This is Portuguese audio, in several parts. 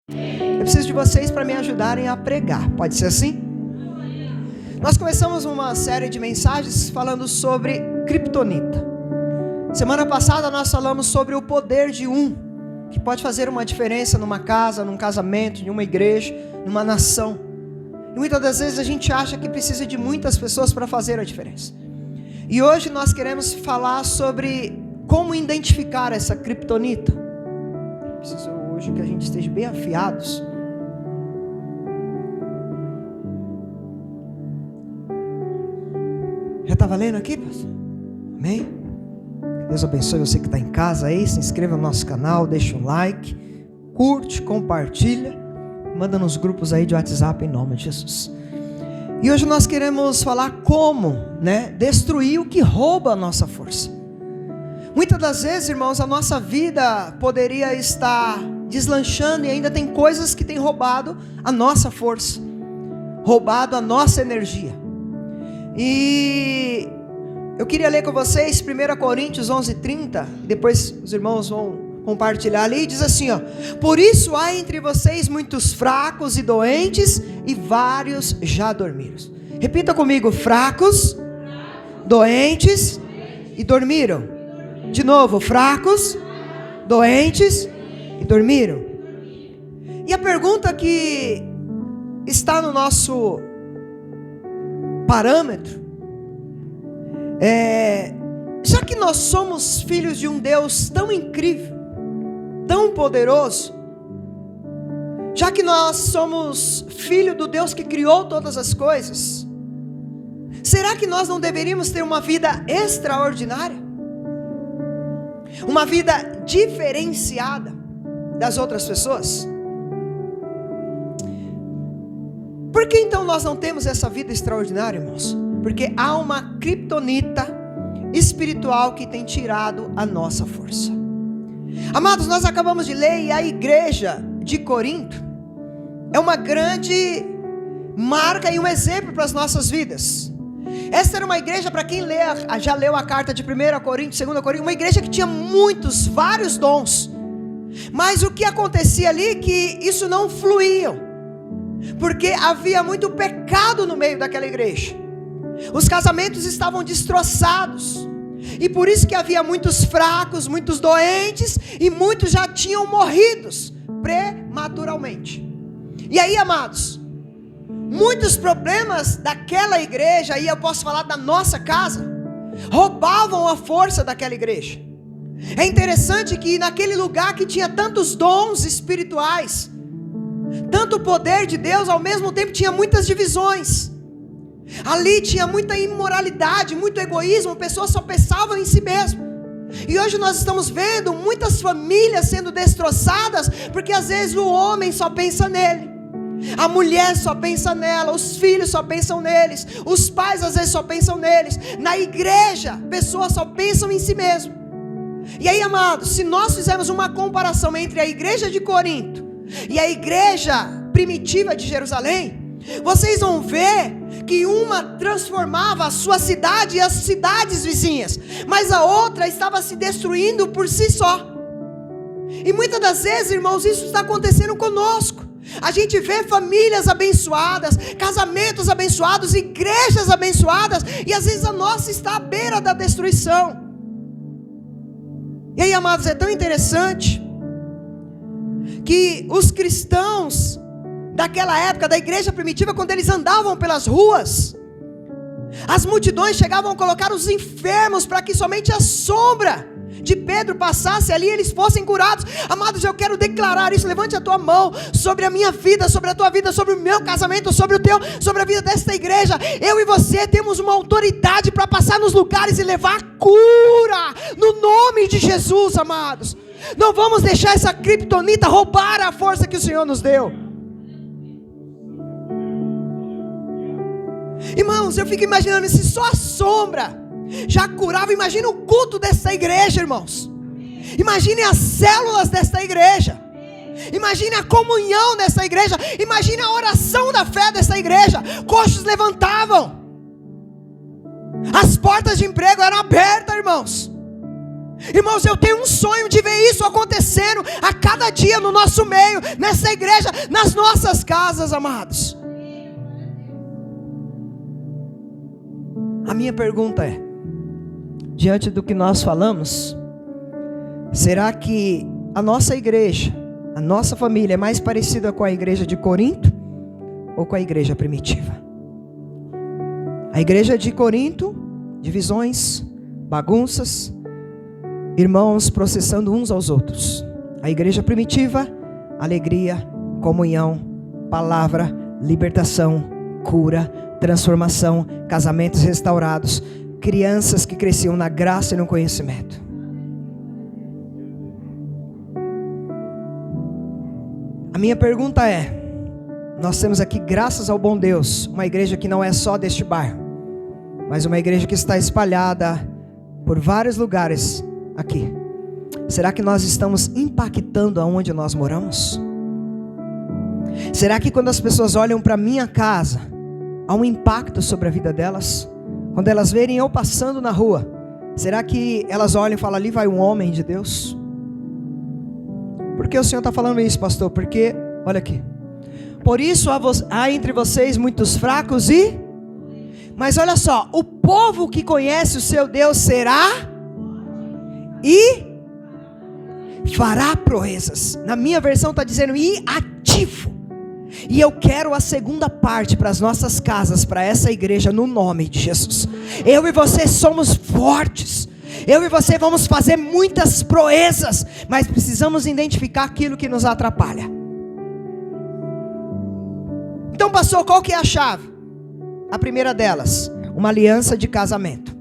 Eu preciso de vocês para me ajudarem a pregar. Pode ser assim? Nós começamos uma série de mensagens falando sobre Kryptonita. Semana passada nós falamos sobre o poder de um, que pode fazer uma diferença numa casa, num casamento, em uma igreja, numa nação. E muitas das vezes a gente acha que precisa de muitas pessoas para fazer a diferença. E hoje nós queremos falar sobre como identificar essa Kryptonita. Preciso hoje que a gente esteja bem afiados. Já está valendo aqui, pastor? Amém? Deus abençoe você que está em casa aí. Se inscreva no nosso canal, deixa um like, curte, compartilha, manda nos grupos aí de WhatsApp em nome de Jesus. E hoje nós queremos falar como, destruir o que rouba a nossa força. Muitas das vezes, irmãos, a nossa vida poderia estar deslanchando e ainda tem coisas que têm roubado a nossa força, roubado a nossa energia. E eu queria ler com vocês 1 Coríntios 11:30, depois os irmãos vão compartilhar ali, diz assim, por isso há entre vocês muitos fracos e doentes, e vários já dormiram. Repita comigo, fracos, doentes e dormiram. De novo, fracos, doentes e dormiram. E a pergunta que está no nosso parâmetro já que nós somos filhos de um Deus tão incrível, tão poderoso, já que nós somos filho do Deus que criou todas as coisas, será que nós não deveríamos ter uma vida extraordinária? Uma vida diferenciada das outras pessoas? Por que então nós não temos essa vida extraordinária, irmãos? Porque há uma kryptonita espiritual que tem tirado a nossa força. Amados, nós acabamos de ler, e a igreja de Corinto é uma grande marca e um exemplo para as nossas vidas. Essa era uma igreja, para quem já leu a carta de 1 Coríntios, 2 Coríntios, uma igreja que tinha vários dons. Mas o que acontecia ali é que isso não fluía, porque havia muito pecado no meio daquela igreja. Os casamentos estavam destroçados, e por isso que havia muitos fracos, muitos doentes, e muitos já tinham morrido prematuramente. E aí, amados, muitos problemas daquela igreja, e eu posso falar da nossa casa, roubavam a força daquela igreja. É interessante que naquele lugar que tinha tantos dons espirituais, tanto poder de Deus, ao mesmo tempo tinha muitas divisões. Ali tinha muita imoralidade, muito egoísmo, pessoas só pensavam em si mesmo. E hoje nós estamos vendo muitas famílias sendo destroçadas, porque às vezes o homem só pensa nele, a mulher só pensa nela, os filhos só pensam neles, os pais às vezes só pensam neles. Na igreja, pessoas só pensam em si mesmo. E aí, amados, se nós fizermos uma comparação entre a igreja de Corinto e a igreja primitiva de Jerusalém, vocês vão ver que uma transformava a sua cidade e as cidades vizinhas, mas a outra estava se destruindo por si só. E muitas das vezes, irmãos, isso está acontecendo conosco. A gente vê famílias abençoadas, casamentos abençoados, igrejas abençoadas, e às vezes a nossa está à beira da destruição. E aí, amados, é tão interessante que os cristãos daquela época, da igreja primitiva, quando eles andavam pelas ruas, as multidões chegavam a colocar os enfermos para que somente a sombra de Pedro passasse ali, eles fossem curados. Amados, eu quero declarar isso. Levante a tua mão sobre a minha vida, sobre a tua vida, sobre o meu casamento, sobre o teu, sobre a vida desta igreja. Eu e você temos uma autoridade para passar nos lugares e levar cura no nome de Jesus, amados. Não vamos deixar essa kryptonita roubar a força que o Senhor nos deu. Irmãos, eu fico imaginando, se só a sombra já curava, imagina o culto dessa igreja, irmãos. Imagine as células desta igreja. Imagine a comunhão dessa igreja. Imagine a oração da fé dessa igreja. Coxos levantavam, as portas de emprego eram abertas, irmãos. Irmãos, eu tenho um sonho de ver isso acontecendo a cada dia no nosso meio, nessa igreja, nas nossas casas, amados. A minha pergunta é, diante do que nós falamos, será que a nossa igreja, a nossa família é mais parecida com a igreja de Corinto ou com a igreja primitiva? A igreja de Corinto, divisões, bagunças, irmãos processando uns aos outros. A igreja primitiva, alegria, comunhão, palavra, libertação, cura, transformação, casamentos restaurados, crianças que cresciam na graça e no conhecimento. A minha pergunta é, nós temos aqui, graças ao bom Deus, uma igreja que não é só deste bairro, mas uma igreja que está espalhada por vários lugares aqui. Será que nós estamos impactando aonde nós moramos? Será que quando as pessoas olham para minha casa, há um impacto sobre a vida delas? Quando elas verem eu passando na rua, será que elas olham e falam, ali vai um homem de Deus? Por que o Senhor está falando isso, pastor? Porque, olha aqui, por isso há entre vocês muitos fracos e... Mas olha só, o povo que conhece o seu Deus será e fará proezas. Na minha versão está dizendo e ativo. E eu quero a segunda parte para as nossas casas, para essa igreja, no nome de Jesus. Eu e você somos fortes. Eu e você vamos fazer muitas proezas, mas precisamos identificar aquilo que nos atrapalha. Então, pastor, qual que é a chave? A primeira delas, uma aliança de casamento.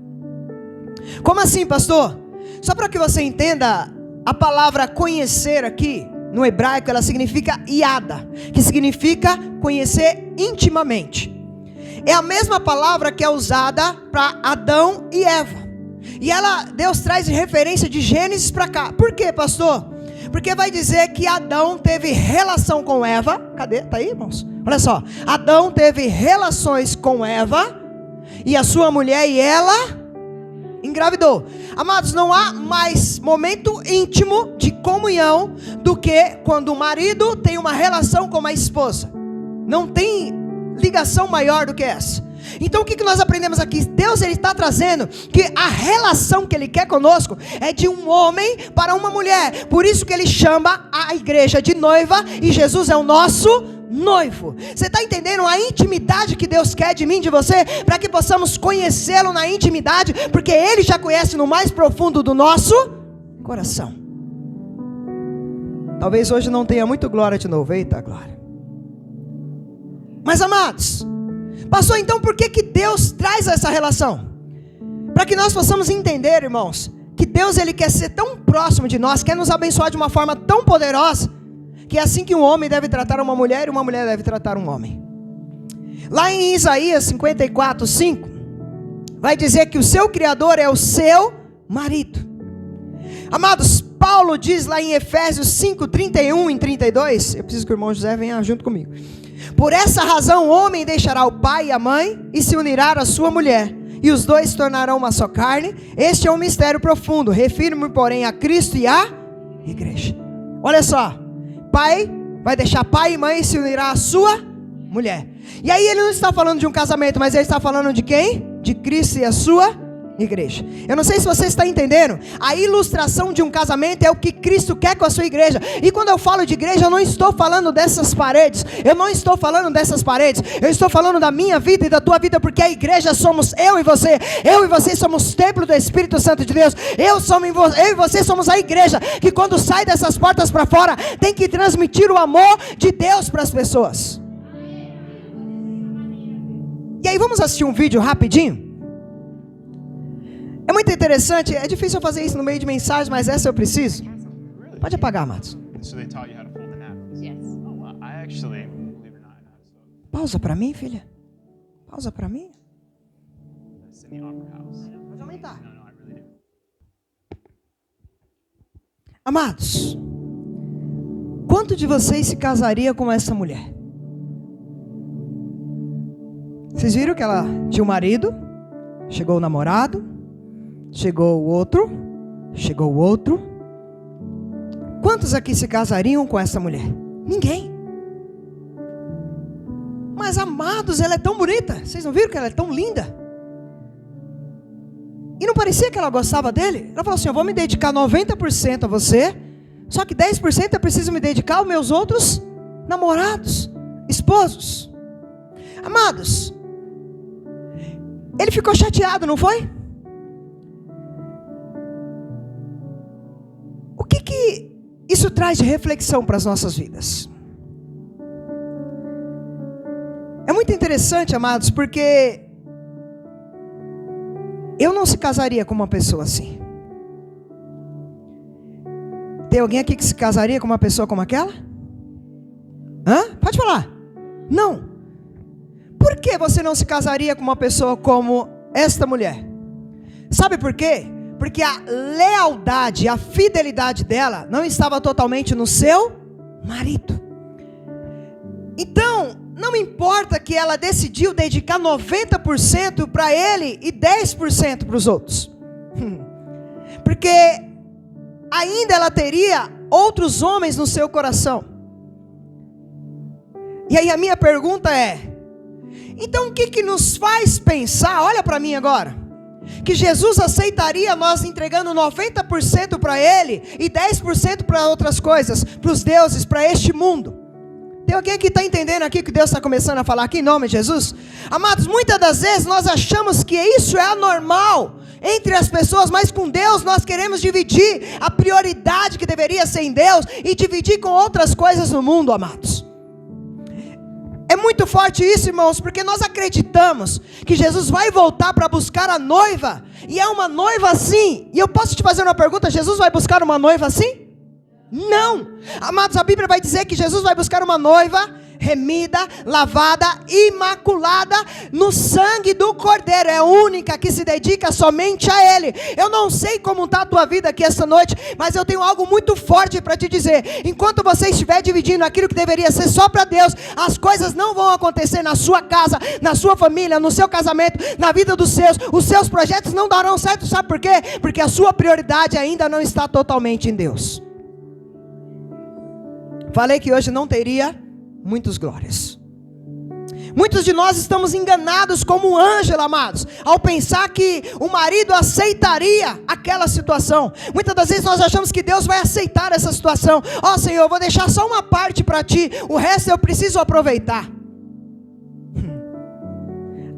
Como assim, pastor? Só para que você entenda, a palavra conhecer aqui, no hebraico, ela significa iada, que significa conhecer intimamente. É a mesma palavra que é usada para Adão e Eva. E Deus traz referência de Gênesis para cá. Por quê, pastor? Porque vai dizer que Adão teve relação com Eva. Cadê? Está aí, irmãos? Olha só. Adão teve relações com Eva e a sua mulher, e ela engravidou. Amados, não há mais momento íntimo de comunhão do que quando o marido tem uma relação com a esposa. Não tem ligação maior do que essa. Então o que nós aprendemos aqui? Deus, ele está trazendo que a relação que ele quer conosco é de um homem para uma mulher. Por isso que ele chama a igreja de noiva, e Jesus é o nosso noivo. Você está entendendo a intimidade que Deus quer de mim, de você, para que possamos conhecê-lo na intimidade, porque ele já conhece no mais profundo do nosso coração. Talvez hoje não tenha muito glória de novo. Eita glória. Mas amados, pastor, então por que Deus traz essa relação? Para que nós possamos entender, irmãos, que Deus, ele quer ser tão próximo de nós, quer nos abençoar de uma forma tão poderosa, que é assim que um homem deve tratar uma mulher e uma mulher deve tratar um homem. Lá em Isaías 54:5, vai dizer que o seu Criador é o seu marido. Amados, Paulo diz lá em Efésios 5:31 e 32, eu preciso que o irmão José venha junto comigo. Por essa razão o homem deixará o pai e a mãe e se unirá à sua mulher, e os dois se tornarão uma só carne. Este é um mistério profundo, refiro-me porém a Cristo e à igreja. Olha só, pai vai deixar pai e mãe e se unirá à sua mulher. E aí ele não está falando de um casamento, mas ele está falando de quem? De Cristo e a sua igreja. Eu não sei se você está entendendo. A ilustração de um casamento é o que Cristo quer com a sua igreja. E quando eu falo de igreja, eu não estou falando dessas paredes. Eu não estou falando dessas paredes. Eu estou falando da minha vida e da tua vida, porque a igreja somos eu e você. Eu e você somos templo do Espírito Santo de Deus. Eu e você somos a igreja que quando sai dessas portas para fora, tem que transmitir o amor de Deus para as pessoas. E aí vamos assistir um vídeo rapidinho. É muito interessante, é difícil eu fazer isso no meio de mensagem, mas essa eu preciso. Pode apagar, Matos. Pausa para mim, filha. Pausa para mim. Pode aumentar. Amados, quanto de vocês se casaria com essa mulher? Vocês viram que ela tinha um marido, chegou o namorado, chegou o outro, Chegou o outro. Quantos aqui se casariam com essa mulher? Ninguém. Mas amados, ela é tão bonita. Vocês não viram que ela é tão linda? E não parecia que ela gostava dele? Ela falou assim, eu vou me dedicar 90% a você, só que 10% eu preciso me dedicar aos meus outros namorados, esposos. Amados, ele ficou chateado, não foi? O que isso traz de reflexão para as nossas vidas? É muito interessante, amados, porque eu não se casaria com uma pessoa assim. Tem alguém aqui que se casaria com uma pessoa como aquela? Hã? Pode falar. Não. Por que você não se casaria com uma pessoa como esta mulher? Sabe por quê? Porque a lealdade, a fidelidade dela não estava totalmente no seu marido. Então, não importa que ela decidiu dedicar 90% para ele e 10% para os outros. Porque ainda ela teria outros homens no seu coração. E aí a minha pergunta é, então o que nos faz pensar, olha para mim agora, que Jesus aceitaria nós entregando 90% para ele e 10% para outras coisas, para os deuses, para este mundo? Tem alguém que está entendendo aqui o que Deus está começando a falar aqui em nome de Jesus? Amados, muitas das vezes nós achamos que isso é anormal entre as pessoas, mas com Deus nós queremos dividir a prioridade que deveria ser em Deus e dividir com outras coisas no mundo, amados. É muito forte isso, irmãos, porque nós acreditamos que Jesus vai voltar para buscar a noiva, e é uma noiva assim. E eu posso te fazer uma pergunta, Jesus vai buscar uma noiva assim? Não, amados, a Bíblia vai dizer que Jesus vai buscar uma noiva remida, lavada, imaculada no sangue do Cordeiro. É a única que se dedica somente a Ele. Eu não sei como está a tua vida aqui essa noite, mas eu tenho algo muito forte para te dizer. Enquanto você estiver dividindo aquilo que deveria ser só para Deus, as coisas não vão acontecer na sua casa, na sua família, no seu casamento, na vida dos seus. Os seus projetos não darão certo, sabe por quê? Porque a sua prioridade ainda não está totalmente em Deus. Falei que hoje não teria muitas glórias. Muitos de nós estamos enganados como Ângela, amados, ao pensar que o marido aceitaria aquela situação. Muitas das vezes nós achamos que Deus vai aceitar essa situação. Ó Senhor, eu vou deixar só uma parte para ti, o resto eu preciso aproveitar.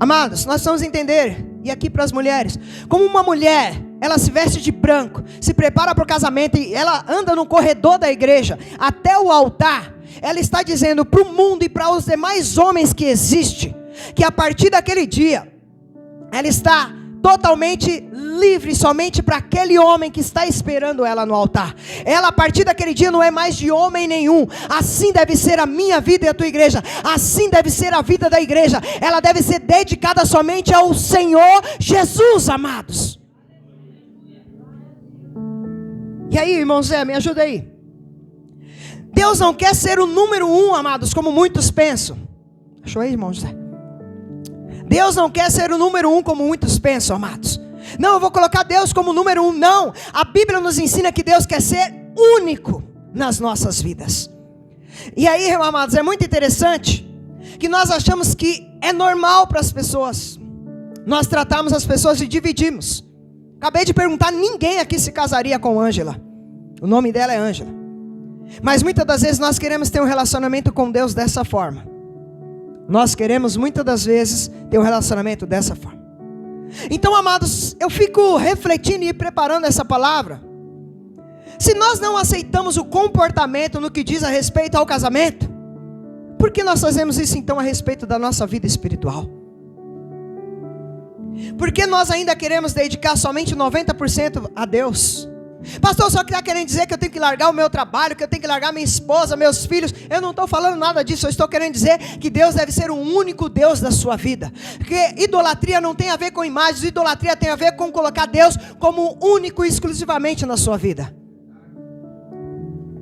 Amados, nós precisamos entender, e aqui para as mulheres, como uma mulher, ela se veste de branco, se prepara para o casamento e ela anda no corredor da igreja, até o altar, ela está dizendo para o mundo e para os demais homens que existem, que a partir daquele dia, ela está totalmente livre somente para aquele homem que está esperando ela no altar. Ela a partir daquele dia não é mais de homem nenhum. Assim deve ser a minha vida e a tua igreja. Assim deve ser a vida da igreja. Ela deve ser dedicada somente ao Senhor Jesus, amados. E aí, irmão Zé, me ajuda aí. Deus não quer ser o número 1, amados, como muitos pensam. Achou aí, irmão Zé? Deus não quer ser o número 1 como muitos pensam, amados. Não, eu vou colocar Deus como número 1, não. A Bíblia nos ensina que Deus quer ser único nas nossas vidas. E aí, amados, é muito interessante que nós achamos que é normal para as pessoas. Nós tratamos as pessoas e dividimos. Acabei de perguntar, ninguém aqui se casaria com Ângela. O nome dela é Ângela. Mas muitas das vezes nós queremos ter um relacionamento com Deus dessa forma. Nós queremos muitas das vezes ter um relacionamento dessa forma. Então, amados, eu fico refletindo e preparando essa palavra. Se nós não aceitamos o comportamento no que diz a respeito ao casamento, por que nós fazemos isso então a respeito da nossa vida espiritual? Por que nós ainda queremos dedicar somente 90% a Deus? Pastor, só que está querendo dizer que eu tenho que largar o meu trabalho, que eu tenho que largar minha esposa, meus filhos. Eu não estou falando nada disso, eu estou querendo dizer que Deus deve ser o único Deus da sua vida. Porque idolatria não tem a ver com imagens, idolatria tem a ver com colocar Deus como único e exclusivamente na sua vida.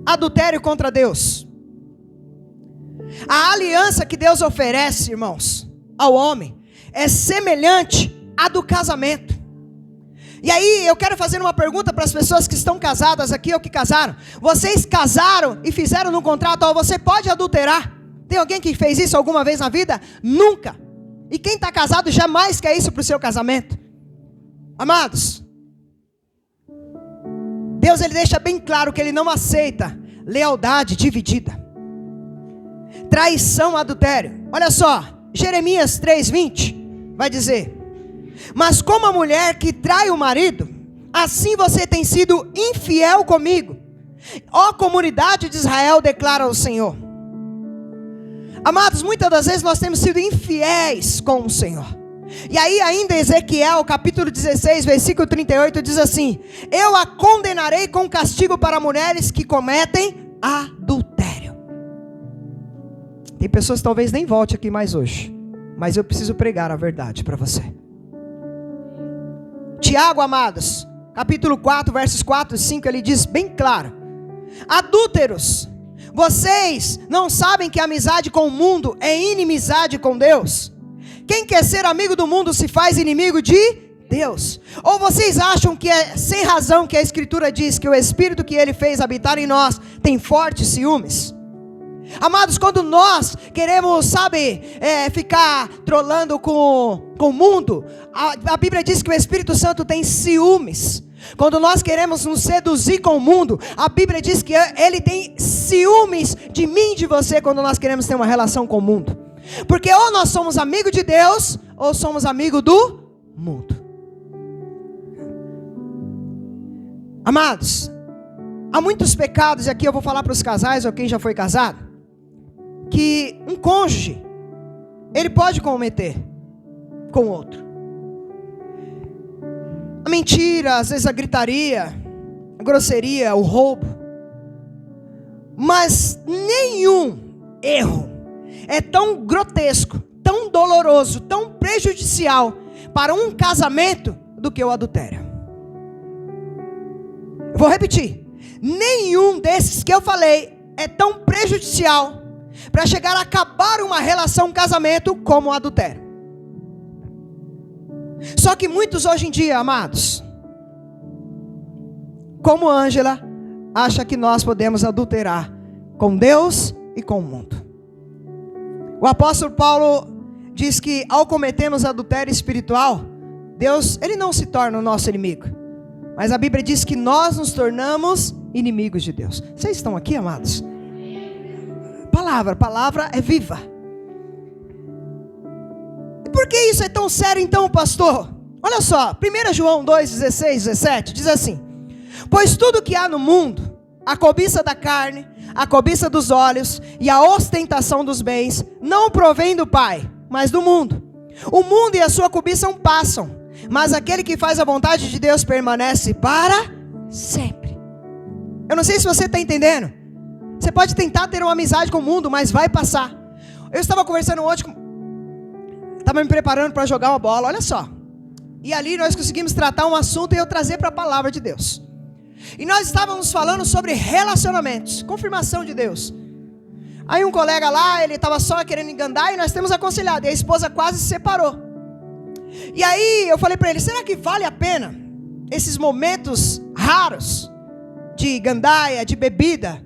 Adultério contra Deus. A aliança que Deus oferece, irmãos, ao homem, é semelhante à do casamento. E aí eu quero fazer uma pergunta para as pessoas que estão casadas aqui ou que casaram. Vocês casaram e fizeram no contrato, ó, você pode adulterar? Tem alguém que fez isso alguma vez na vida? Nunca. E quem está casado jamais quer isso para o seu casamento. Amados, Deus ele deixa bem claro que ele não aceita lealdade dividida, traição, adultério. Olha só, Jeremias 3:20 vai dizer: mas como a mulher que trai o marido, assim você tem sido infiel comigo, ó comunidade de Israel, declara o Senhor. Amados, muitas das vezes nós temos sido infiéis com o Senhor. E aí ainda Ezequiel capítulo 16 versículo 38 diz assim: eu a condenarei com castigo para mulheres que cometem adultério. Tem pessoas que talvez nem volte aqui mais hoje, mas eu preciso pregar a verdade para você. Tiago, amados, capítulo 4 versos 4 e 5, ele diz bem claro: adúlteros, vocês não sabem que a amizade com o mundo é inimizade com Deus? Quem quer ser amigo do mundo se faz inimigo de Deus. Ou vocês acham que é sem razão que a Escritura diz que o Espírito que Ele fez habitar em nós tem fortes ciúmes? Amados, quando nós queremos, ficar trolando com o mundo, a Bíblia diz que o Espírito Santo tem ciúmes. Quando nós queremos nos seduzir com o mundo, a Bíblia diz que ele tem ciúmes de mim e de você quando nós queremos ter uma relação com o mundo. Porque ou nós somos amigos de Deus, ou somos amigos do mundo. Amados, há muitos pecados, e aqui eu vou falar para os casais ou quem já foi casado, que um cônjuge, ele pode cometer com o outro. A mentira, às vezes a gritaria, a grosseria, o roubo. Mas nenhum erro é tão grotesco, tão doloroso, tão prejudicial para um casamento do que o adultério. Eu vou repetir: nenhum desses que eu falei é tão prejudicial para chegar a acabar uma relação, um casamento, como o adultério. Só que muitos hoje em dia, amados, como Ângela, acham que nós podemos adulterar com Deus e com o mundo. O apóstolo Paulo diz que ao cometermos adultério espiritual, Deus, ele não se torna o nosso inimigo, mas a Bíblia diz que nós nos tornamos inimigos de Deus. Vocês estão aqui, amados? Palavra é viva. E por que isso é tão sério então, pastor? Olha só, 1 João 2:16, 17, diz assim: pois tudo que há no mundo, a cobiça da carne, a cobiça dos olhos e a ostentação dos bens, não provém do Pai, mas do mundo. O mundo e a sua cobiça passam, mas aquele que faz a vontade de Deus permanece para sempre. Eu não sei se você está entendendo. Você pode tentar ter uma amizade com o mundo, mas vai passar. Eu estava conversando ontem, estava me preparando para jogar uma bola, olha só. E ali nós conseguimos tratar um assunto e eu trazer para a palavra de Deus. E nós estávamos falando sobre relacionamentos, confirmação de Deus. Aí um colega lá, ele estava só querendo enganar e nós temos aconselhado. E a esposa quase se separou. E aí eu falei para ele: será que vale a pena esses momentos raros de gandaia, de bebida,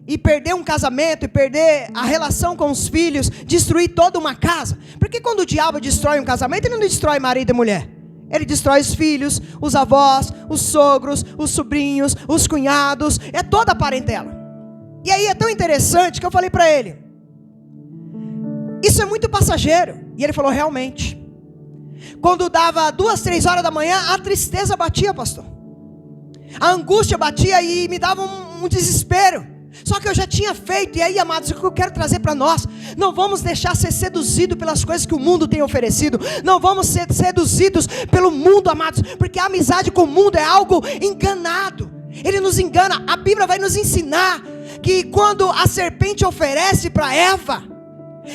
e perder um casamento, e perder a relação com os filhos, destruir toda uma casa? Porque quando o diabo destrói um casamento, ele não destrói marido e mulher. Ele destrói os filhos, os avós, os sogros, os sobrinhos, os cunhados, é toda a parentela. E aí é tão interessante que eu falei para ele: isso é muito passageiro. E ele falou: realmente. Quando dava 2, 3 horas da manhã, a tristeza batia, pastor. A angústia batia e me dava um desespero. Só que eu já tinha feito. E aí, amados, o que eu quero trazer para nós: não vamos deixar ser seduzido pelas coisas que o mundo tem oferecido. Não vamos ser seduzidos pelo mundo, amados, porque a amizade com o mundo é algo enganado. Ele nos engana. A Bíblia vai nos ensinar que quando a serpente oferece para Eva,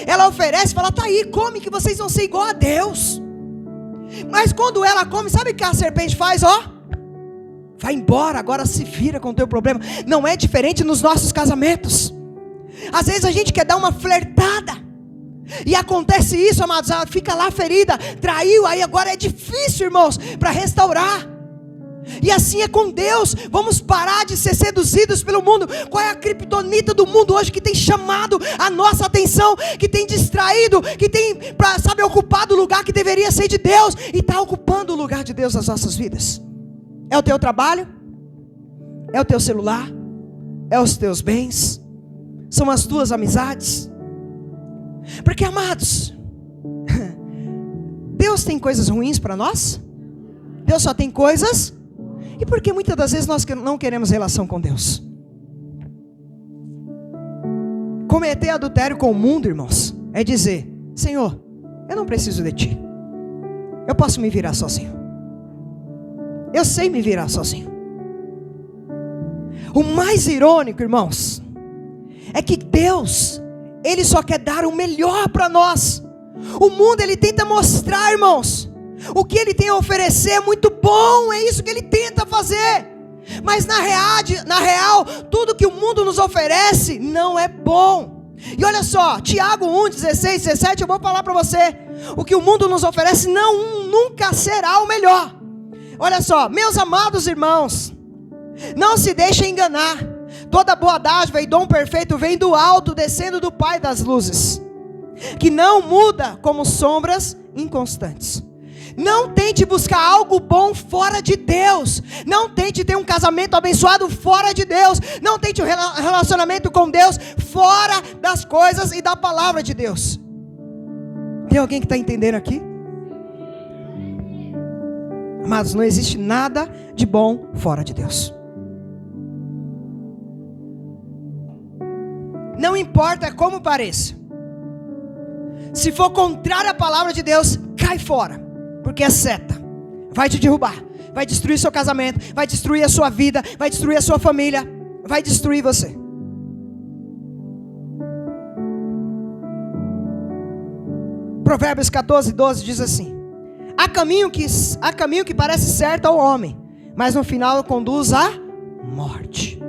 ela oferece e fala: tá aí, come que vocês vão ser igual a Deus. Mas quando ela come, sabe o que a serpente faz? Vai embora, agora se vira com o teu problema. Não é diferente nos nossos casamentos. Às vezes a gente quer dar uma flertada, e acontece isso, amados, ela fica lá ferida, traiu, aí agora é difícil, irmãos, para restaurar. E assim é com Deus. Vamos parar de ser seduzidos pelo mundo. Qual é a criptonita do mundo hoje que tem chamado a nossa atenção, que tem distraído, que tem, sabe, ocupado o lugar que deveria ser de Deus e está ocupando o lugar de Deus nas nossas vidas? É o teu trabalho? É o teu celular? É os teus bens? São as tuas amizades? Porque, amados, Deus tem coisas ruins para nós? Deus só tem coisas? E por que muitas das vezes nós não queremos relação com Deus? Cometer adultério com o mundo, irmãos, é dizer: Senhor, eu não preciso de Ti. Eu posso me virar sozinho. Eu sei me virar sozinho. O mais irônico, irmãos, é que Deus, Ele só quer dar o melhor para nós. O mundo, ele tenta mostrar, irmãos, o que ele tem a oferecer é muito bom, é isso que ele tenta fazer. Mas na real, tudo que o mundo nos oferece não é bom. E olha só, Tiago 1, 16, 17, eu vou falar para você. O que o mundo nos oferece nunca será o melhor. Olha só, meus amados irmãos, não se deixem enganar. Toda boa dádiva e dom perfeito vem do alto, descendo do Pai das luzes, que não muda como sombras inconstantes. Não tente buscar algo bom fora de Deus. Não tente ter um casamento abençoado fora de Deus. Não tente um relacionamento com Deus fora das coisas e da palavra de Deus. Tem alguém que está entendendo aqui? Amados, não existe nada de bom fora de Deus. Não importa como pareça. Se for contrário à palavra de Deus, cai fora. Porque é seta. Vai te derrubar. Vai destruir seu casamento. Vai destruir a sua vida. Vai destruir a sua família. Vai destruir você. Provérbios 14, 12 diz assim: Há caminho que parece certo ao homem, mas no final conduz à morte.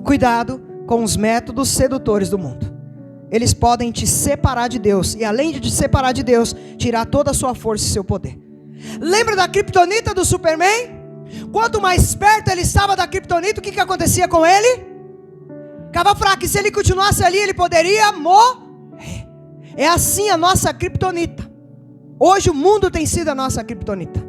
Cuidado com os métodos sedutores do mundo. Eles podem te separar de Deus. E além de te separar de Deus, tirar toda a sua força e seu poder. Lembra da criptonita do Superman? Quanto mais perto ele estava da criptonita, o que acontecia com ele? Ficava fraco. E se ele continuasse ali, ele poderia morrer. É assim a nossa criptonita. Hoje o mundo tem sido a nossa criptonita.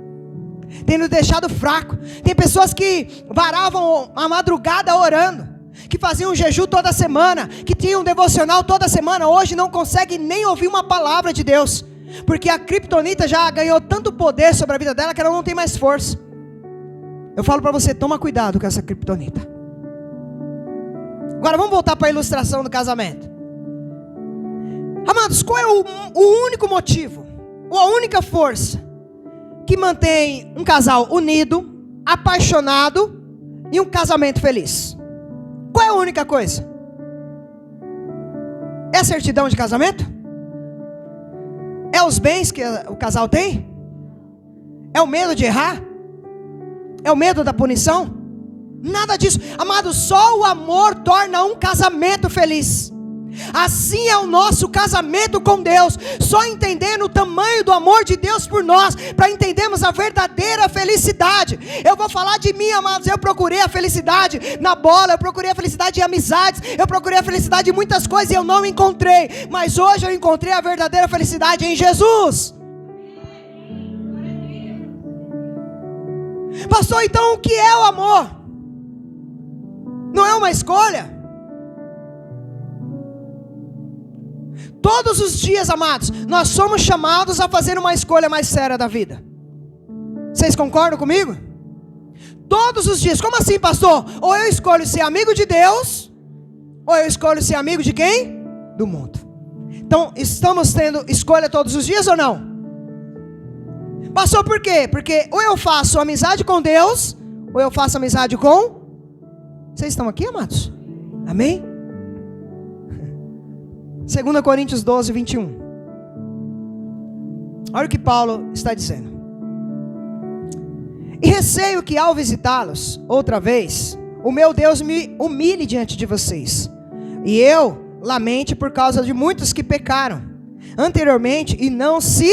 Tem nos deixado fraco. Tem pessoas que varavam a madrugada orando, que faziam um jejum toda semana, que tinham um devocional toda semana, hoje não conseguem nem ouvir uma palavra de Deus, porque a criptonita já ganhou tanto poder sobre a vida dela, que ela não tem mais força. Eu falo para você, toma cuidado com essa criptonita. Agora vamos voltar para a ilustração do casamento. Amados, qual é o único motivo, ou a única força, que mantém um casal unido, apaixonado, e um casamento feliz? Qual é a única coisa? É a certidão de casamento? É os bens que o casal tem? É o medo de errar? É o medo da punição? Nada disso. Amado, só o amor torna um casamento feliz. Assim é o nosso casamento com Deus. Só entendendo o tamanho do amor de Deus por nós, para entendermos a verdadeira felicidade. Eu vou falar de mim, amados. Eu procurei a felicidade na bola, eu procurei a felicidade em amizades, eu procurei a felicidade em muitas coisas e eu não encontrei. Mas hoje eu encontrei a verdadeira felicidade em Jesus. Pastor, então o que é o amor? Não é uma escolha? Todos os dias, amados, nós somos chamados a fazer uma escolha mais séria da vida. Vocês concordam comigo? Todos os dias. Como assim, pastor? Ou eu escolho ser amigo de Deus, ou eu escolho ser amigo de quem? Do mundo. Então, estamos tendo escolha todos os dias ou não? Pastor, por quê? Porque ou eu faço amizade com Deus, ou eu faço amizade com... Vocês estão aqui, amados? Amém? 2 Coríntios 12, 21. Olha o que Paulo está dizendo. E receio que ao visitá-los outra vez, o meu Deus me humilhe diante de vocês, e eu lamente por causa de muitos que pecaram anteriormente e não se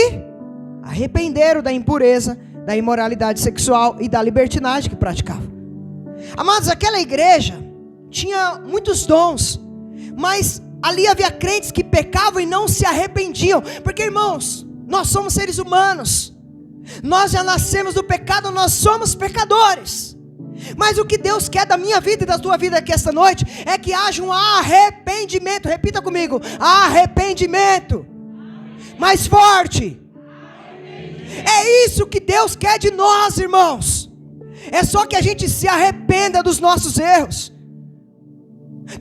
arrependeram da impureza da imoralidade sexual e da libertinagem que praticavam. Amados, aquela igreja tinha muitos dons, mas ali havia crentes que pecavam e não se arrependiam, porque, irmãos, nós somos seres humanos, nós já nascemos do pecado, nós somos pecadores. Mas o que Deus quer da minha vida e da tua vida aqui esta noite é que haja um arrependimento. Repita comigo: arrependimento. Mais forte. É isso que Deus quer de nós, irmãos. É só que a gente se arrependa dos nossos erros.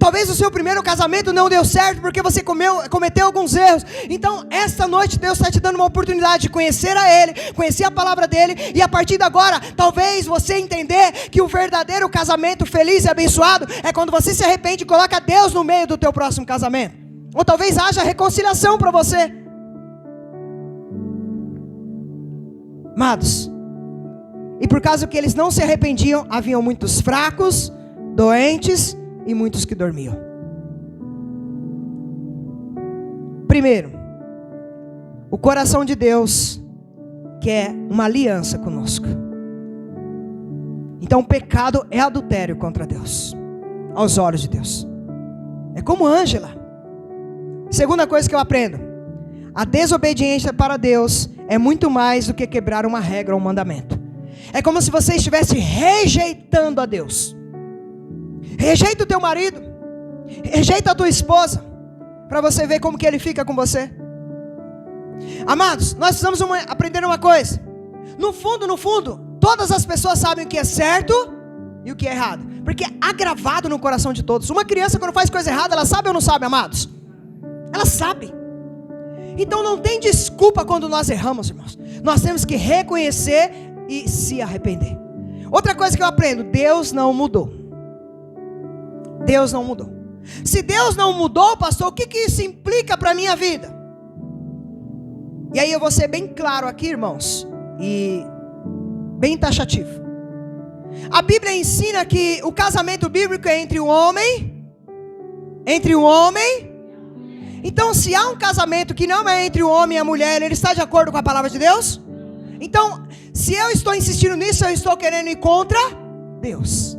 Talvez o seu primeiro casamento não deu certo porque você cometeu alguns erros. Então esta noite Deus está te dando uma oportunidade de conhecer a Ele, conhecer a palavra dEle. E a partir de agora, talvez você entender que o verdadeiro casamento feliz e abençoado é quando você se arrepende e coloca Deus no meio do teu próximo casamento. Ou talvez haja reconciliação para você. Amados, e por causa que eles não se arrependiam, haviam muitos fracos, doentes e muitos que dormiam. Primeiro, o coração de Deus quer uma aliança conosco. Então o pecado é adultério contra Deus, aos olhos de Deus. É como Ângela. Segunda coisa que eu aprendo: a desobediência para Deus é muito mais do que quebrar uma regra ou um mandamento. É como se você estivesse rejeitando a Deus. Rejeita o teu marido, rejeita a tua esposa, para você ver como que ele fica com você. Amados, nós precisamos aprender uma coisa. No fundo, todas as pessoas sabem o que é certo e o que é errado, porque é agravado no coração de todos. Uma criança, quando faz coisa errada, ela sabe ou não sabe, amados? Ela sabe. Então não tem desculpa quando nós erramos, irmãos. Nós temos que reconhecer e se arrepender. Outra coisa que eu aprendo: Deus não mudou. Deus não mudou. Se Deus não mudou, pastor, o que isso implica para a minha vida? E aí eu vou ser bem claro aqui, irmãos, e bem taxativo. A Bíblia ensina que o casamento bíblico é entre um homem. Então, se há um casamento que não é entre o homem e a mulher, ele está de acordo com a palavra de Deus? Então, se eu estou insistindo nisso, eu estou querendo ir contra Deus.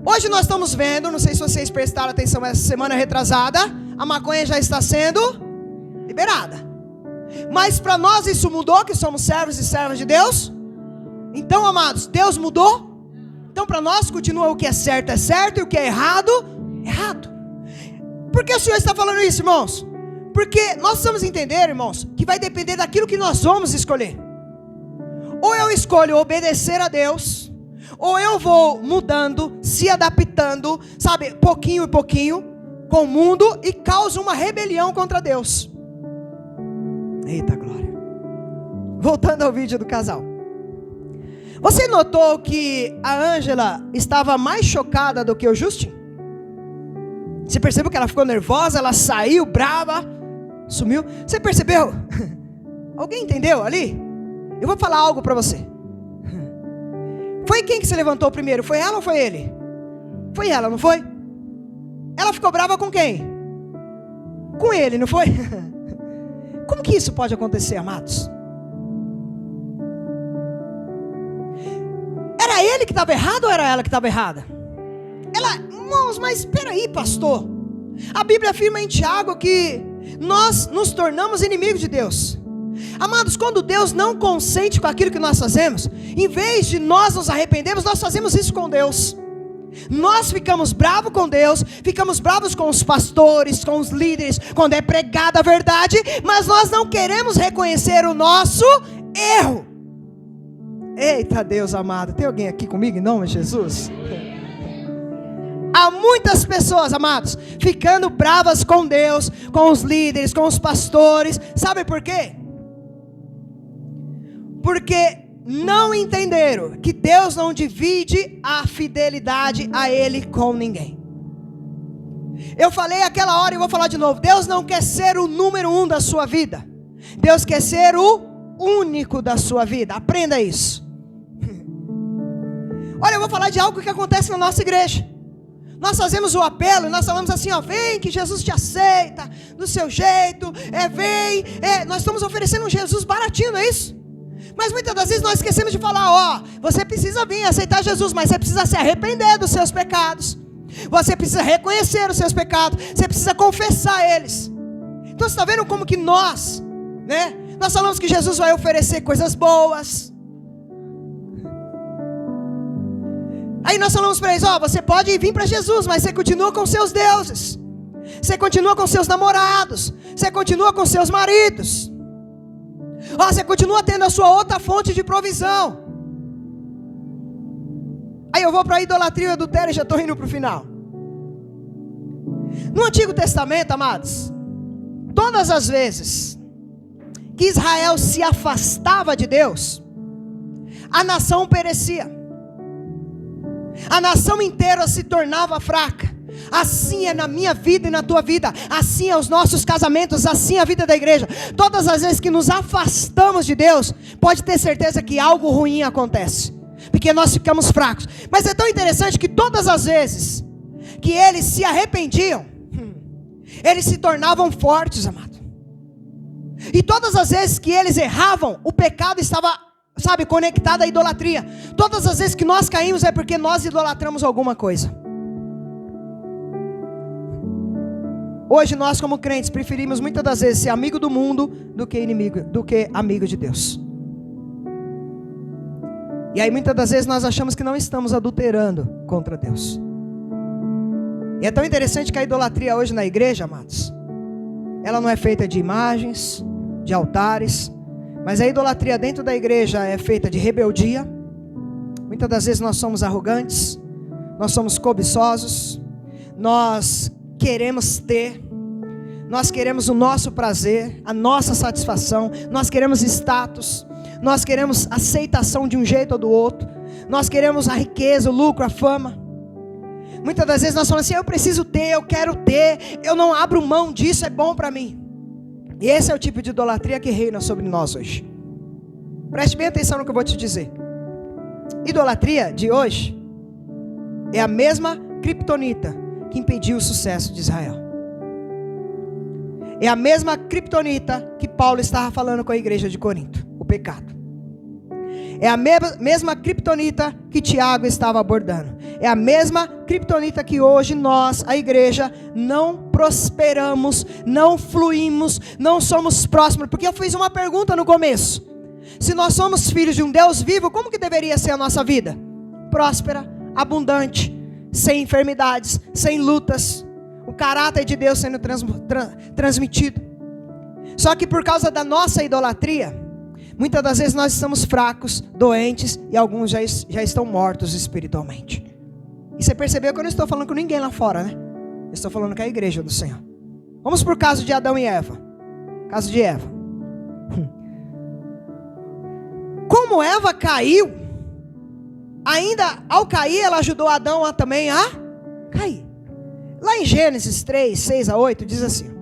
Hoje nós estamos vendo, não sei se vocês prestaram atenção essa semana retrasada, a maconha já está sendo liberada. Mas para nós isso mudou, que somos servos e servas de Deus? Então, amados, Deus mudou? Então para nós continua o que é certo e o que é errado, errado. Por que o Senhor está falando isso, irmãos? Porque nós precisamos entender, irmãos, que vai depender daquilo que nós vamos escolher. Ou eu escolho obedecer a Deus, ou eu vou mudando, se adaptando, sabe, pouquinho em pouquinho, com o mundo, e causo uma rebelião contra Deus. Eita glória. Voltando ao vídeo do casal. Você notou que a Ângela estava mais chocada do que o Justin? Você percebeu que ela ficou nervosa, ela saiu brava, sumiu? Você percebeu? Alguém entendeu ali? Eu vou falar algo para você. Foi quem que se levantou primeiro? Foi ela ou foi ele? Foi ela, não foi? Ela ficou brava com quem? Com ele, não foi? Como que isso pode acontecer, amados? Era ele que estava errado ou era ela que estava errada? Irmãos, mas espera aí, pastor. A Bíblia afirma em Tiago que nós nos tornamos inimigos de Deus. Amados, quando Deus não consente com aquilo que nós fazemos, em vez de nós nos arrependermos, nós fazemos isso com Deus. Nós ficamos bravos com Deus, ficamos bravos com os pastores, com os líderes, quando é pregada a verdade, mas nós não queremos reconhecer o nosso erro. Eita Deus amado, tem alguém aqui comigo em nome de Jesus? Há muitas pessoas, amados, ficando bravas com Deus, com os líderes, com os pastores. Sabe por quê? Porque não entenderam que Deus não divide a fidelidade a Ele com ninguém. Eu falei aquela hora e vou falar de novo. Deus não quer ser o número 1 da sua vida. Deus quer ser o único da sua vida. Aprenda isso. Olha, eu vou falar de algo que acontece na nossa igreja. Nós fazemos o apelo e nós falamos assim, ó, vem que Jesus te aceita, do seu jeito, vem, nós estamos oferecendo um Jesus baratinho, não é isso? Mas muitas das vezes nós esquecemos de falar, você precisa vir aceitar Jesus, mas você precisa se arrepender dos seus pecados. Você precisa reconhecer os seus pecados, você precisa confessar eles. Então você está vendo como que nós falamos que Jesus vai oferecer coisas boas. Aí nós falamos para eles, você pode vir para Jesus, mas você continua com seus deuses. Você continua com seus namorados. Você continua com seus maridos. Você continua tendo a sua outra fonte de provisão. Aí eu vou para a idolatria e o adultério e já estou indo para o final. No Antigo Testamento, amados, todas as vezes que Israel se afastava de Deus, a nação perecia. A nação inteira se tornava fraca. Assim é na minha vida e na tua vida. Assim é os nossos casamentos. Assim é a vida da igreja. Todas as vezes que nos afastamos de Deus, pode ter certeza que algo ruim acontece, porque nós ficamos fracos. Mas é tão interessante que todas as vezes que eles se arrependiam, eles se tornavam fortes, amado. E todas as vezes que eles erravam, o pecado estava, conectado à idolatria. Todas as vezes que nós caímos é porque nós idolatramos alguma coisa. Hoje nós como crentes preferimos muitas das vezes ser amigo do mundo do que amigo de Deus. E aí muitas das vezes nós achamos que não estamos adulterando contra Deus. E é tão interessante que a idolatria hoje na igreja, amados, ela não é feita de imagens, de altares, mas a idolatria dentro da igreja é feita de rebeldia. Muitas das vezes nós somos arrogantes, nós somos cobiçosos, nós queremos ter, nós queremos o nosso prazer, a nossa satisfação, nós queremos status, nós queremos aceitação de um jeito ou do outro, nós queremos a riqueza, o lucro, a fama. Muitas das vezes nós falamos assim, eu preciso ter, eu quero ter, eu não abro mão disso, é bom para mim. E esse é o tipo de idolatria que reina sobre nós hoje. Preste bem atenção no que eu vou te dizer. Idolatria de hoje é a mesma criptonita que impediu o sucesso de Israel. É a mesma criptonita que Paulo estava falando com a igreja de Corinto, o pecado. É a mesma criptonita que Tiago estava abordando. É a mesma criptonita que hoje nós, a igreja, não prosperamos, não fluímos, não somos próximos. Porque eu fiz uma pergunta no começo. Se nós somos filhos de um Deus vivo, como que deveria ser a nossa vida? Próspera, abundante, sem enfermidades, sem lutas. O caráter de Deus sendo transmitido. Só que por causa da nossa idolatria, muitas das vezes nós estamos fracos, doentes, e alguns já estão mortos espiritualmente. E você percebeu que eu não estou falando com ninguém lá fora, né? Eu estou falando com a igreja do Senhor. Vamos por caso de Adão e Eva. Caso de Eva. Como Eva caiu, ainda ao cair ela ajudou Adão também a cair. Lá em Gênesis 3, 6 a 8 diz assim: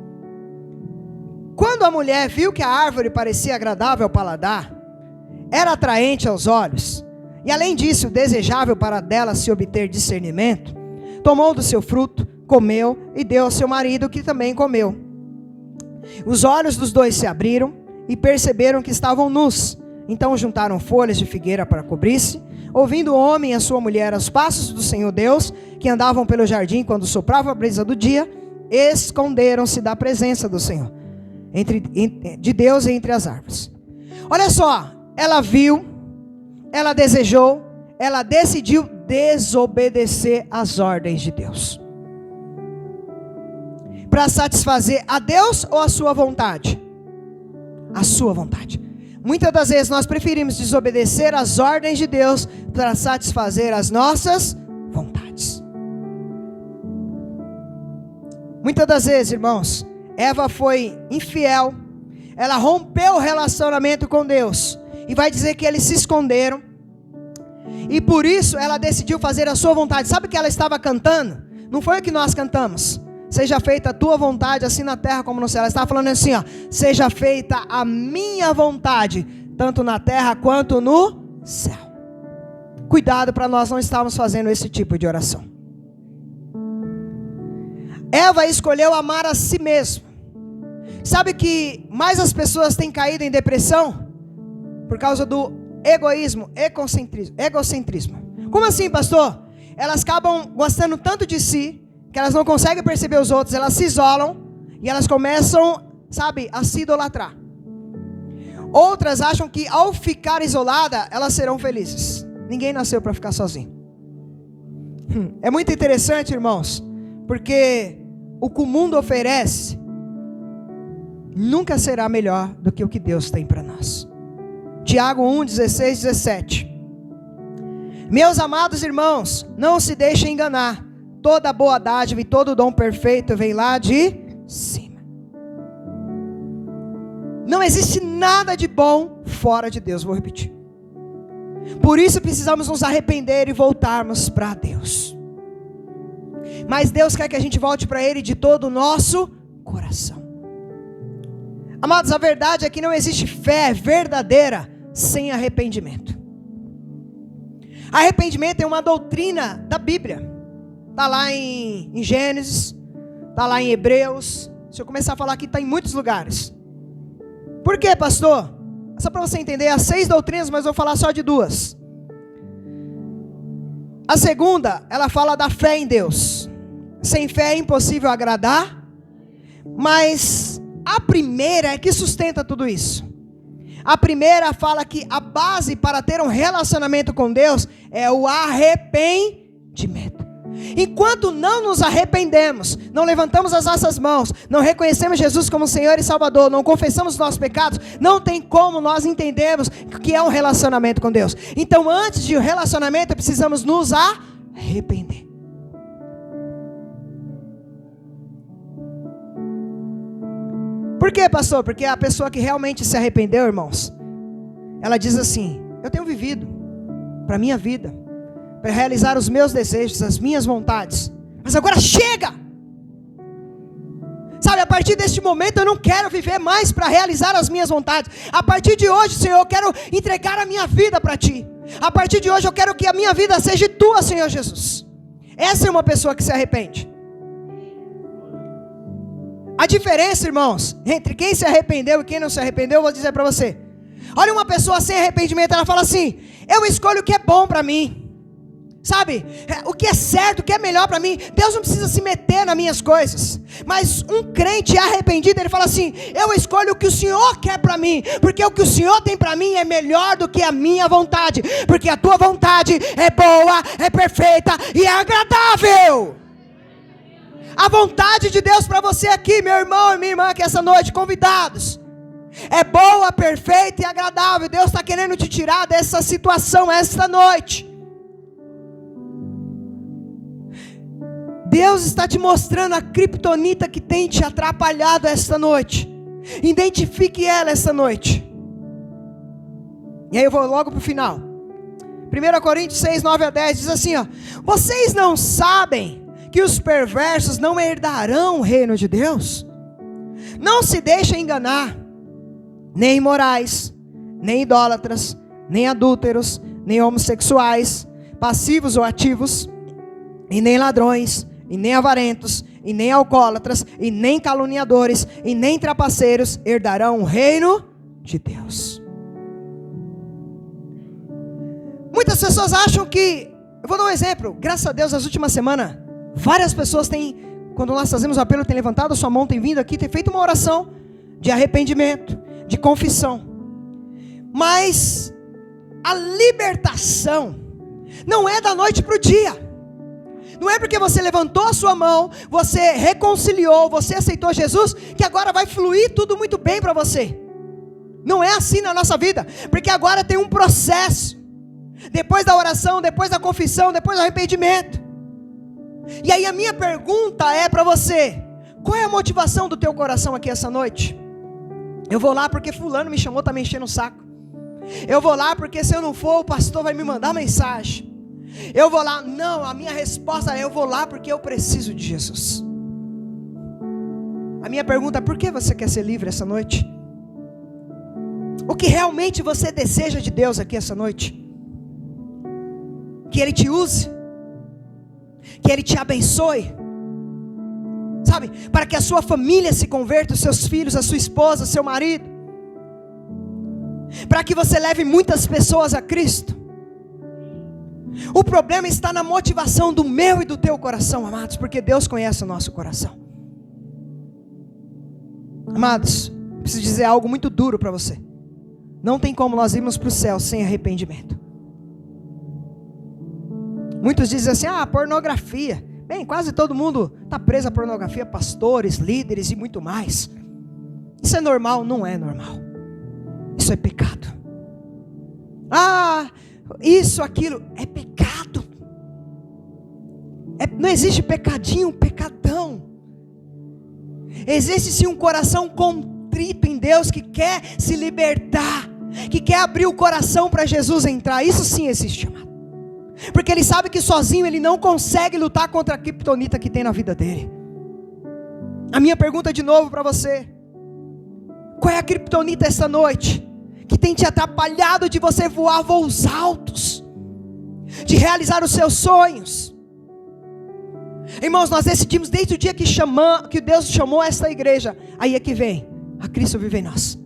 quando a mulher viu que a árvore parecia agradável ao paladar, era atraente aos olhos, e além disso desejável para dela se obter discernimento, tomou do seu fruto, comeu e deu ao seu marido, que também comeu. Os olhos dos dois se abriram e perceberam que estavam nus. Então juntaram folhas de figueira para cobrir-se. Ouvindo o homem e a sua mulher os passos do Senhor Deus, que andavam pelo jardim quando soprava a brisa do dia, esconderam-se da presença do Senhor, de Deus entre as árvores. Olha só, ela viu, ela desejou, ela decidiu desobedecer às ordens de Deus. Para satisfazer a Deus ou a sua vontade? A sua vontade. Muitas das vezes nós preferimos desobedecer às ordens de Deus para satisfazer as nossas vontades. Muitas das vezes, irmãos, Eva foi infiel, ela rompeu o relacionamento com Deus, e vai dizer que eles se esconderam, e por isso ela decidiu fazer a sua vontade. Sabe o que ela estava cantando? Não foi o que nós cantamos: seja feita a tua vontade, assim na terra como no céu. Ela estava falando assim, seja feita a minha vontade, tanto na terra quanto no céu. Cuidado para nós não estarmos fazendo esse tipo de oração. Eva escolheu amar a si mesma. Sabe que mais as pessoas têm caído em depressão? Por causa do egoísmo, egocentrismo. Como assim, pastor? Elas acabam gostando tanto de si, que elas não conseguem perceber os outros, elas se isolam, e elas começam, a se idolatrar. Outras acham que ao ficar isolada, elas serão felizes. Ninguém nasceu para ficar sozinho. É muito interessante, irmãos, porque o que o mundo oferece nunca será melhor do que o que Deus tem para nós. Tiago 1, 16, 17. Meus amados irmãos, não se deixem enganar. Toda boa dádiva e todo dom perfeito vem lá de cima. Não existe nada de bom fora de Deus, vou repetir. Por isso precisamos nos arrepender e voltarmos para Deus. Mas Deus quer que a gente volte para Ele de todo o nosso coração. Amados, a verdade é que não existe fé verdadeira sem arrependimento. Arrependimento é uma doutrina da Bíblia. Está lá em Gênesis, está lá em Hebreus. Se eu começar a falar aqui, está em muitos lugares. Por quê, pastor? Só para você entender, há 6 doutrinas, mas eu vou falar só de 2. A segunda, ela fala da fé em Deus. Sem fé é impossível agradar. Mas a primeira é que sustenta tudo isso. A primeira fala que a base para ter um relacionamento com Deus é o arrependimento. Enquanto não nos arrependemos, não levantamos as nossas mãos, não reconhecemos Jesus como Senhor e Salvador, não confessamos os nossos pecados, não tem como nós entendermos o que é um relacionamento com Deus. Então, antes de um relacionamento, precisamos nos arrepender. Por quê, pastor? Porque a pessoa que realmente se arrependeu, irmãos, ela diz assim: eu tenho vivido para a minha vida, para realizar os meus desejos, as minhas vontades, mas agora chega! Sabe, a partir deste momento eu não quero viver mais para realizar as minhas vontades. A partir de hoje, Senhor, eu quero entregar a minha vida para Ti. A partir de hoje eu quero que a minha vida seja Tua, Senhor Jesus. Essa é uma pessoa que se arrepende. A diferença, irmãos, entre quem se arrependeu e quem não se arrependeu, eu vou dizer para você. Olha, uma pessoa sem arrependimento, ela fala assim: eu escolho o que é bom para mim. Sabe, o que é certo, o que é melhor para mim. Deus não precisa se meter nas minhas coisas. Mas um crente arrependido, ele fala assim: eu escolho o que o Senhor quer para mim, porque o que o Senhor tem para mim é melhor do que a minha vontade, porque a tua vontade é boa, é perfeita e é agradável. A vontade de Deus para você aqui, meu irmão e minha irmã, que essa noite, convidados, é boa, perfeita e agradável. Deus está querendo te tirar dessa situação esta noite. Deus está te mostrando a criptonita que tem te atrapalhado esta noite. Identifique ela esta noite. E aí eu vou logo para o final. 1 Coríntios 6, 9 a 10 diz assim, ó: vocês não sabem que os perversos não herdarão o reino de Deus? Não se deixem enganar. Nem imorais, nem idólatras, nem adúlteros, nem homossexuais, passivos ou ativos, e nem ladrões, e nem avarentos, e nem alcoólatras, e nem caluniadores, e nem trapaceiros herdarão o reino de Deus. Muitas pessoas acham que... Eu vou dar um exemplo. Graças a Deus, nas últimas semanas, várias pessoas têm, quando nós fazemos o apelo, têm levantado a sua mão, têm vindo aqui, têm feito uma oração de arrependimento, de confissão. Mas a libertação não é da noite para o dia. Não é porque você levantou a sua mão, você reconciliou, você aceitou Jesus, que agora vai fluir tudo muito bem para você. Não é assim na nossa vida, porque agora tem um processo. Depois da oração, depois da confissão, depois do arrependimento. E aí a minha pergunta é para você: qual é a motivação do teu coração aqui essa noite? Eu vou lá porque fulano me chamou, está me enchendo o saco. Eu vou lá porque se eu não for, o pastor vai me mandar mensagem. Eu vou lá. Não, a minha resposta é: eu vou lá porque eu preciso de Jesus. A minha pergunta é: por que você quer ser livre essa noite? O que realmente você deseja de Deus aqui essa noite? Que Ele te use, que Ele te abençoe, sabe, para que a sua família se converta, os seus filhos, a sua esposa, seu marido, para que você leve muitas pessoas a Cristo. O problema está na motivação do meu e do teu coração, amados, porque Deus conhece o nosso coração. Amados, preciso dizer algo muito duro para você. Não tem como nós irmos para o céu sem arrependimento. Muitos dizem assim, pornografia. Bem, quase todo mundo está preso à pornografia, pastores, líderes e muito mais. Isso é normal? Não é normal. Isso é pecado. Isso, aquilo, é pecado. Não existe pecadinho, pecadão. Existe sim um coração contrito em Deus, que quer se libertar, que quer abrir o coração para Jesus entrar. Isso sim existe, amado. Porque ele sabe que sozinho ele não consegue lutar contra a criptonita que tem na vida dele. A minha pergunta de novo para você: qual é a criptonita essa noite que tem te atrapalhado de você voar voos altos, de realizar os seus sonhos? Irmãos, nós decidimos desde o dia que Deus chamou esta igreja, aí é que vem, a Cristo vive em nós.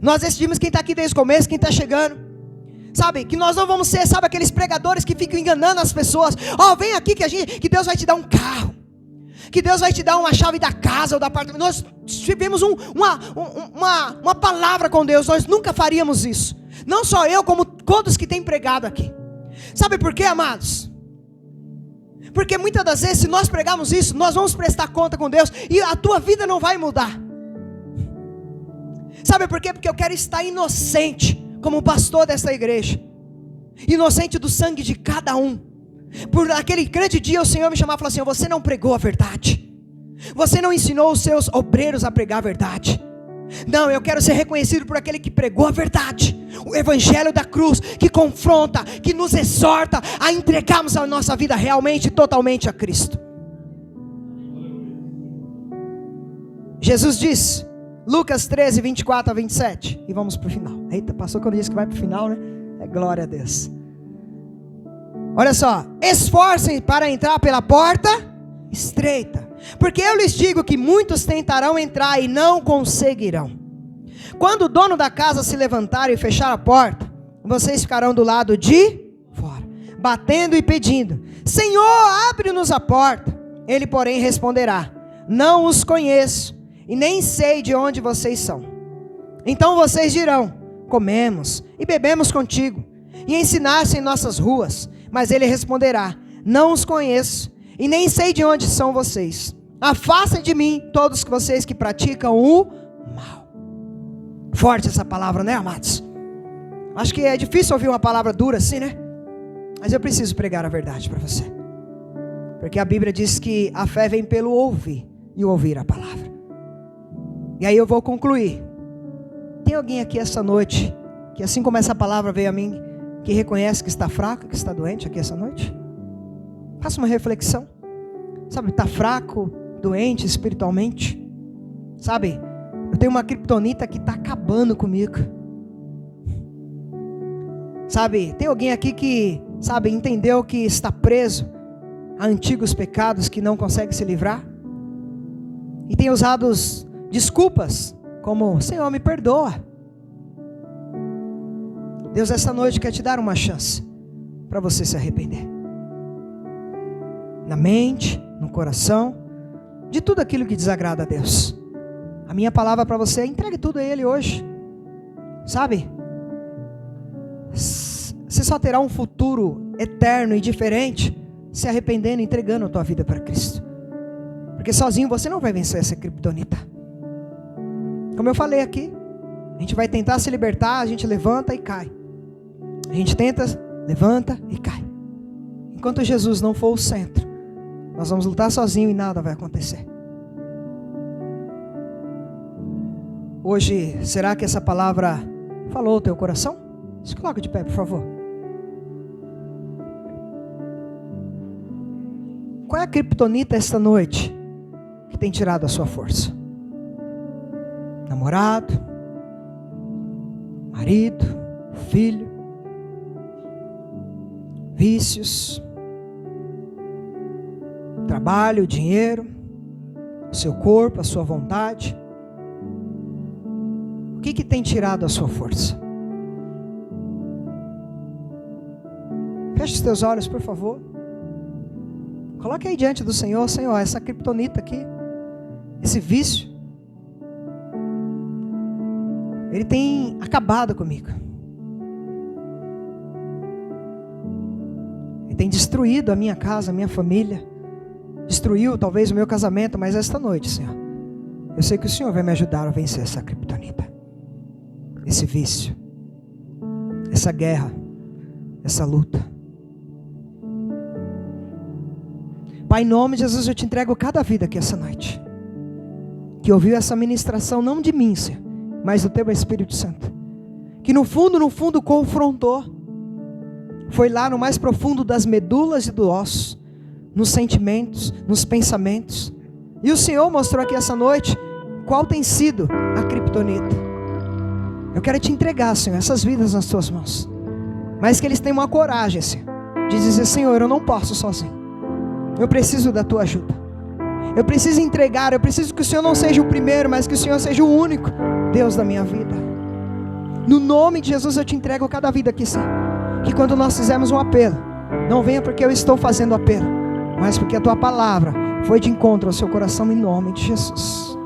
Nós decidimos, quem está aqui desde o começo, quem está chegando, sabe, que nós não vamos ser, sabe, aqueles pregadores que ficam enganando as pessoas. Vem aqui que Deus vai te dar um carro, que Deus vai te dar uma chave da casa ou da apartamento. Nós tivemos uma palavra com Deus, nós nunca faríamos isso. Não só eu, como todos que têm pregado aqui. Sabe por quê, amados? Porque muitas das vezes, se nós pregarmos isso, nós vamos prestar conta com Deus, e a tua vida não vai mudar. Sabe por quê? Porque eu quero estar inocente, como pastor dessa igreja, inocente do sangue de cada um. Por aquele grande dia o Senhor me chamava e falou assim: você não pregou a verdade, você não ensinou os seus obreiros a pregar a verdade. Não, eu quero ser reconhecido por aquele que pregou a verdade, o evangelho da cruz, que confronta, que nos exorta a entregarmos a nossa vida realmente, totalmente a Cristo. Jesus disse, Lucas 13, 24 a 27, e vamos para o final. Eita, passou quando disse que vai para o final, né? Glória a Deus. Olha só: esforcem para entrar pela porta estreita, porque eu lhes digo que muitos tentarão entrar e não conseguirão. Quando o dono da casa se levantar e fechar a porta, vocês ficarão do lado de fora, batendo e pedindo: Senhor, abre-nos a porta. Ele, porém, responderá: não os conheço e nem sei de onde vocês são. Então vocês dirão: comemos e bebemos contigo e ensinaste em nossas ruas. Mas ele responderá: não os conheço e nem sei de onde são vocês. Afastem de mim todos vocês que praticam o mal. Forte essa palavra, né, amados? Acho que é difícil ouvir uma palavra dura assim, né? Mas eu preciso pregar a verdade para você, porque a Bíblia diz que a fé vem pelo ouvir, e ouvir a palavra. E aí eu vou concluir. Tem alguém aqui essa noite que, assim como essa palavra veio a mim, que reconhece que está fraco, que está doente aqui essa noite? Faça uma reflexão. Sabe, está fraco, doente espiritualmente. Sabe, eu tenho uma criptonita que está acabando comigo. Sabe, tem alguém aqui que, sabe, entendeu que está preso a antigos pecados que não consegue se livrar? E tem usado desculpas como: Senhor, me perdoa. Deus essa noite quer te dar uma chance para você se arrepender. Na mente, no coração, de tudo aquilo que desagrada a Deus. A minha palavra para você é: entregue tudo a Ele hoje. Sabe? Você só terá um futuro eterno e diferente se arrependendo e entregando a tua vida para Cristo. Porque sozinho você não vai vencer essa criptonita. Como eu falei aqui, a gente vai tentar se libertar, a gente levanta e cai. A gente tenta, levanta e cai. Enquanto Jesus não for o centro, nós vamos lutar sozinho e nada vai acontecer. Hoje, será que essa palavra falou o teu coração? Se coloca de pé, por favor. Qual é a criptonita esta noite que tem tirado a sua força? Namorado, marido, filho, vícios, trabalho, dinheiro, o seu corpo, a sua vontade. O que tem tirado a sua força? Feche os teus olhos, por favor. Coloque aí diante do Senhor, Senhor, essa criptonita aqui, esse vício, ele tem acabado comigo. Ele tem destruído a minha casa, a minha família. Destruiu talvez o meu casamento, mas esta noite, Senhor, eu sei que o Senhor vai me ajudar a vencer essa criptonita, esse vício, essa guerra, essa luta. Pai, em nome de Jesus, eu te entrego cada vida aqui essa noite, que ouviu essa ministração, não de mim, Senhor, mas do teu Espírito Santo, que no fundo confrontou, foi lá no mais profundo das medulas e do osso, nos sentimentos, nos pensamentos, e o Senhor mostrou aqui essa noite qual tem sido a criptonita. Eu quero te entregar, Senhor, essas vidas nas tuas mãos, mas que eles tenham uma coragem, Senhor, de dizer: Senhor, eu não posso sozinho, eu preciso da tua ajuda, eu preciso entregar, eu preciso que o Senhor não seja o primeiro, mas que o Senhor seja o único Deus da minha vida. No nome de Jesus eu te entrego cada vida aqui, Senhor, que quando nós fizermos um apelo, não venha porque eu estou fazendo apelo, mas porque a tua palavra foi de encontro ao seu coração, em nome de Jesus.